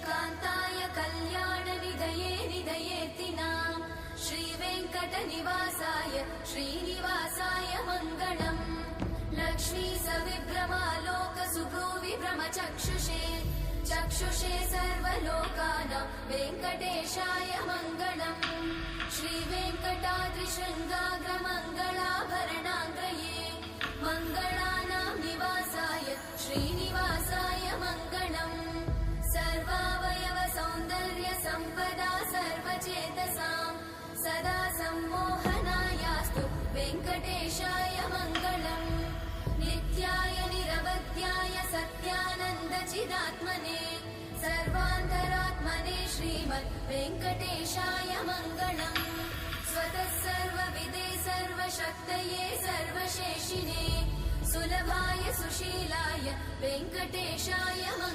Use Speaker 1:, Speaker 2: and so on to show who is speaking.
Speaker 1: कान्ताय कल्याणनिधये निधयेऽर्तिनाम् श्रीवेङ्कटनिवासाय श्रीनिवासाय मङ्गलम् लक्ष्मी सविभ्रमालोकसुभ्रूविभ्रमचक्षुषे चक्षुषे सर्वलोकानां वेङ्कटेशाय मङ्गलम् श्रीवेङ्कटाद्रिशृङ्गाग्रमङ्गलाभरणाङ्गये मङ्गलानां निवासाय श्रीनिवासाय मङ्गलम् सर्वावयव सौन्दर्य सम्पदा सर्वचेतसां सदा सम्मोहनायास्तु वेङ्कटेशाय मङ्गलम् नित्याय निरवध्याय सत्यानन्दचिदात्मने सर्वान्तरात्मने श्रीमद् वेङ्कटेशाय मङ्गलम् स्वतः सर्वविदे सर्वशक्तये सर्वशेषिने सुलभाय सुशीलाय वेङ्कटेशाय मङ्गलम्।